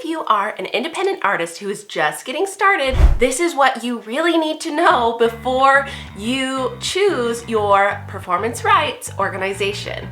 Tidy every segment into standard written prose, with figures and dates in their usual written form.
If you are an independent artist who is just getting started, this is what you really need to know before you choose your performance rights organization.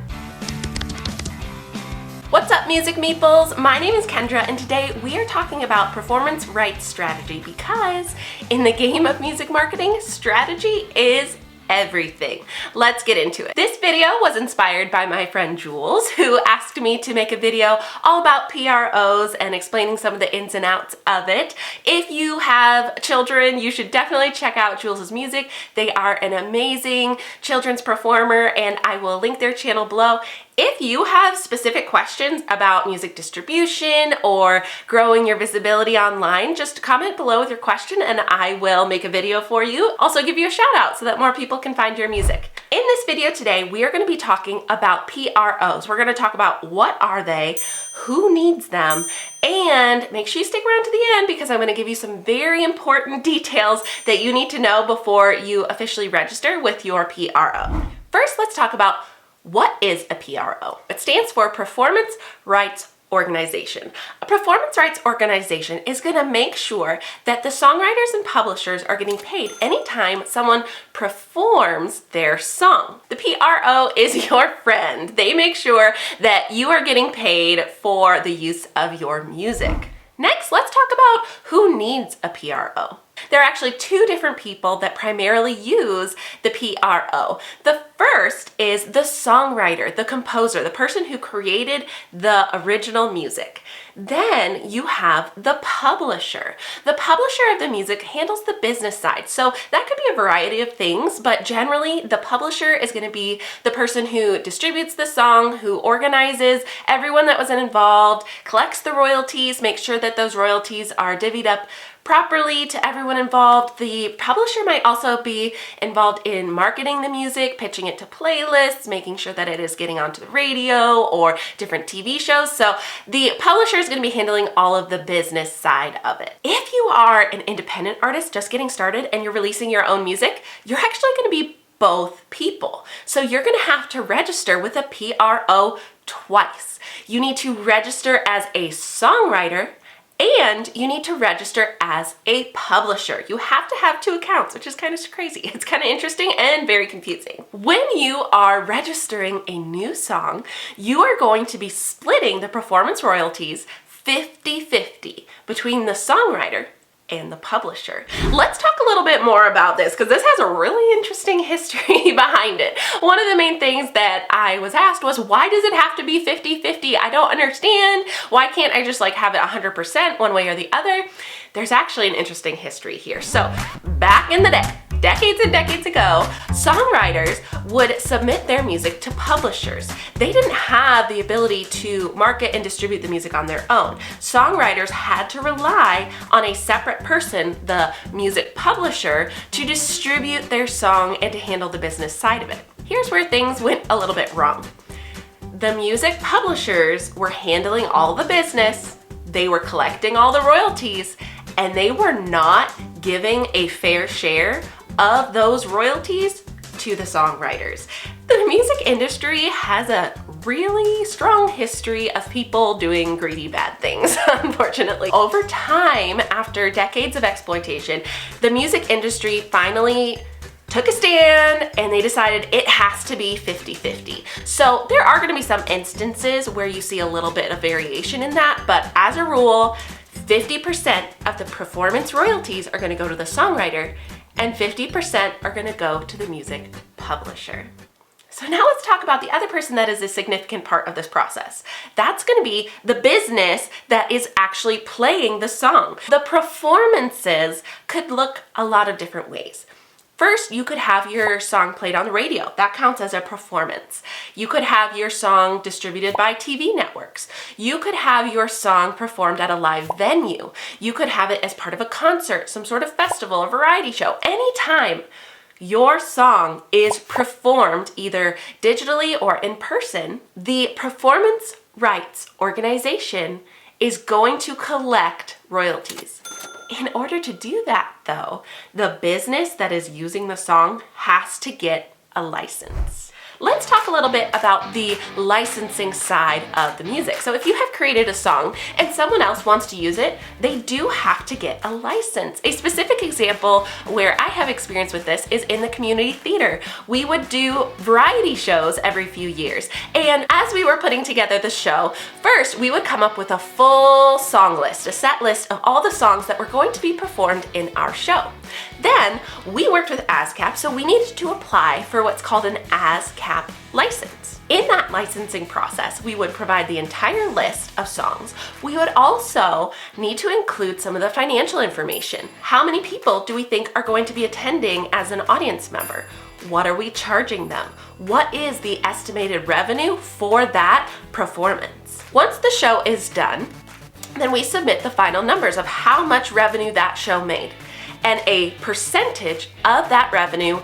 What's up, music meeples? My name is Kendra, and today we are talking about performance rights strategy because in the game of music marketing, strategy is everything. Let's get into it. This video was inspired by my friend Jules, who asked me to make a video all about PROs and explaining some of the ins and outs of it. If you have children, you should definitely check out Jules's music. They are an amazing children's performer, and I will link their channel below. If you have specific questions about music distribution or growing your visibility online, just comment below with your question and I will make a video for you. Also give you a shout out so that more people can find your music. In this video today, we are going to be talking about PROs. We're going to talk about what are they, who needs them, and make sure you stick around to the end because I'm going to give you some very important details that you need to know before you officially register with your PRO. First, let's talk about what is a PRO? It stands for Performance Rights Organization. A performance rights organization is going to make sure that the songwriters and publishers are getting paid anytime someone performs their song. The PRO is your friend. They make sure that you are getting paid for the use of your music. Next, let's talk about who needs a PRO. There are actually two different people that primarily use the PRO. The first is the songwriter, the composer, the person who created the original music. Then you have the publisher. The publisher of the music handles the business side. So that could be a variety of things, but generally the publisher is going to be the person who distributes the song, who organizes everyone that was involved, collects the royalties, makes sure that those royalties are divvied up properly to everyone involved. The publisher might also be involved in marketing the music, pitching it to playlists, making sure that it is getting onto the radio or different TV shows. So the publisher is going to be handling all of the business side of it. If you are an independent artist just getting started and you're releasing your own music, you're actually going to be both people. So you're going to have to register with a PRO twice. You need to register as a songwriter and you need to register as a publisher. You have to have two accounts, which is kind of crazy. It's kind of interesting and very confusing. When you are registering a new song, you are going to be splitting the performance royalties 50-50 between the songwriter and the publisher. Let's talk a little bit more about this because this has a really interesting history behind it. One of the main things that I was asked was, why does it have to be 50-50? I don't understand. Why can't I just have it 100% one way or the other? There's actually an interesting history here. So back in the day, decades and decades ago, songwriters would submit their music to publishers. They didn't have the ability to market and distribute the music on their own. Songwriters had to rely on a separate person, the music publisher, to distribute their song and to handle the business side of it. Here's where things went a little bit wrong. The music publishers were handling all the business, they were collecting all the royalties, and they were not giving a fair share of those royalties to the songwriters. The music industry has a really strong history of people doing greedy bad things, unfortunately. Over time, after decades of exploitation, the music industry finally took a stand and they decided it has to be 50-50. So there are going to be some instances where you see a little bit of variation in that, but as a rule, 50% of the performance royalties are going to go to the songwriter and 50% are going to go to the music publisher. So now let's talk about the other person that is a significant part of this process. That's going to be the business that is actually playing the song. The performances could look a lot of different ways. First, you could have your song played on the radio. That counts as a performance. You could have your song distributed by TV networks. You could have your song performed at a live venue. You could have it as part of a concert, some sort of festival, a variety show. Anytime your song is performed either digitally or in person, the Performance Rights Organization is going to collect royalties. In order to do that, though, the business that is using the song has to get a license. let's talk a little bit about the licensing side of the music. So if you have created a song and someone else wants to use it, they do have to get a license. A specific example where I have experience with this is in the community theater. We would do variety shows every few years. And as we were putting together the show, first we would come up with a full song list, a set list of all the songs that were going to be performed in our show. Then we worked with ASCAP, so we needed to apply for what's called an ASCAP license. In that licensing process, we would provide the entire list of songs. We would also need to include some of the financial information. How many people do we think are going to be attending as an audience member? What are we charging them? What is the estimated revenue for that performance? Once the show is done, then we submit the final numbers of how much revenue that show made. And a percentage of that revenue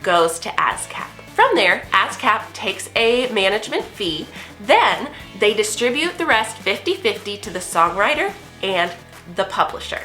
goes to ASCAP. From there, ASCAP takes a management fee, then they distribute the rest 50-50 to the songwriter and the publisher.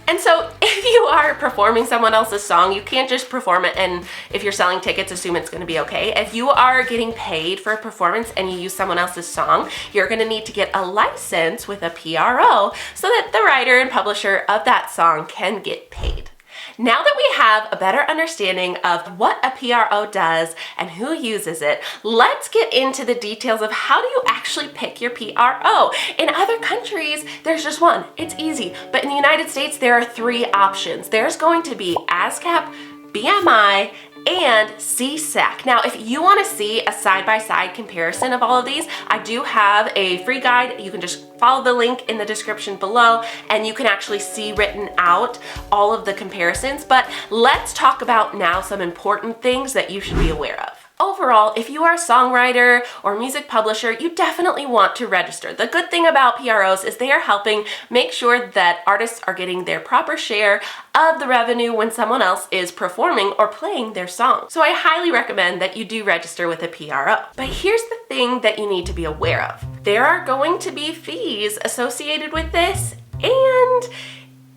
And so if you are performing someone else's song, you can't just perform it and if you're selling tickets, assume it's going to be okay. If you are getting paid for a performance and you use someone else's song, you're going to need to get a license with a PRO so that the writer and publisher of that song can get paid. Now that we have a better understanding of what a PRO does and who uses it, let's get into the details of how do you actually pick your PRO. In other countries, there's just one. It's easy. But in the United States, there are 3 options. There's going to be ASCAP, BMI, and SESAC. Now, if you want to see a side-by-side comparison of all of these, I do have a free guide. You can just follow the link in the description below and you can actually see written out all of the comparisons. But let's talk about now some important things that you should be aware of. Overall, if you are a songwriter or music publisher, you definitely want to register. The good thing about PROs is they are helping make sure that artists are getting their proper share of the revenue when someone else is performing or playing their song. So I highly recommend that you do register with a PRO. But here's the thing that you need to be aware of. There are going to be fees associated with this, and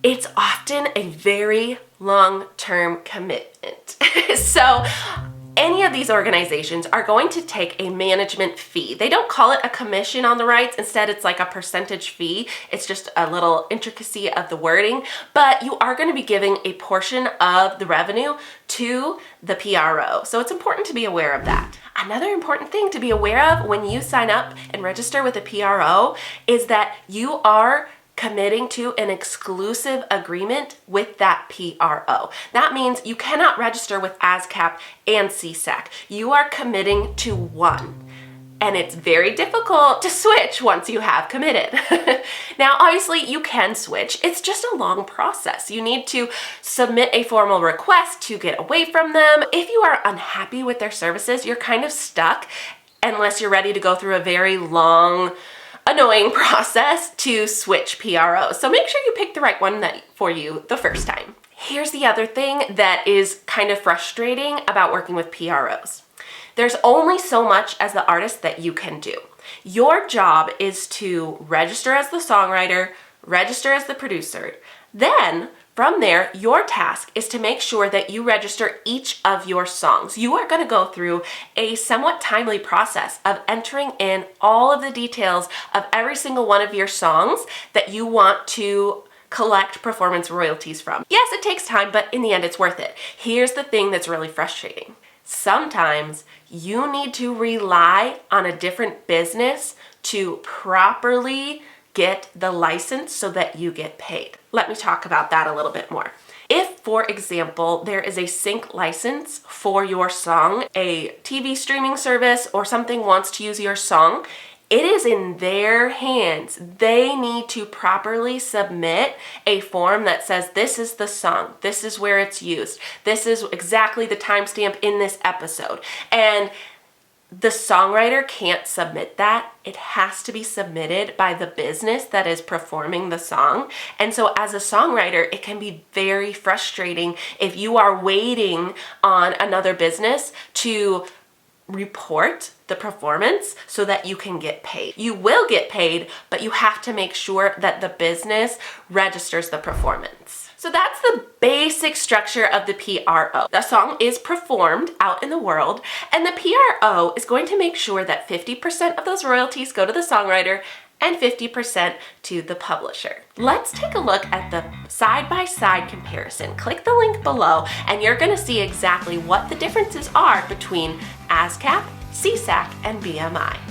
it's often a very long-term commitment. So any of these organizations are going to take a management fee. They don't call it a commission on the rights. Instead, it's like a percentage fee. It's just a little intricacy of the wording, but you are going to be giving a portion of the revenue to the PRO. So it's important to be aware of that. Another important thing to be aware of when you sign up and register with a PRO is that you are committing to an exclusive agreement with that PRO. That means you cannot register with ASCAP and SESAC. You are committing to one. And it's very difficult to switch once you have committed. Now, obviously, you can switch. It's just a long process. You need to submit a formal request to get away from them. If you are unhappy with their services, you're kind of stuck unless you're ready to go through a very long, annoying process to switch PROs. So make sure you pick the right one for you the first time. Here's the other thing that is kind of frustrating about working with PROs. There's only so much as the artist that you can do. Your job is to register as the songwriter, register as the producer. Then from there, your task is to make sure that you register each of your songs. You are going to go through a somewhat timely process of entering in all of the details of every single one of your songs that you want to collect performance royalties from. Yes, it takes time, but in the end, it's worth it. Here's the thing that's really frustrating. Sometimes you need to rely on a different business to properly get the license so that you get paid. Let me talk about that a little bit more. If, for example, there is a sync license for your song, a TV streaming service or something wants to use your song, it is in their hands. They need to properly submit a form that says this is the song, this is where it's used, this is exactly the timestamp in this episode. And the songwriter can't submit that. It has to be submitted by the business that is performing the song. And so as a songwriter, it can be very frustrating if you are waiting on another business to report the performance so that you can get paid. You will get paid, but you have to make sure that the business registers the performance. So that's the basic structure of the PRO. The song is performed out in the world, and the PRO is going to make sure that 50% of those royalties go to the songwriter and 50% to the publisher. Let's take a look at the side-by-side comparison. Click the link below and you're gonna see exactly what the differences are between ASCAP, SESAC, and BMI.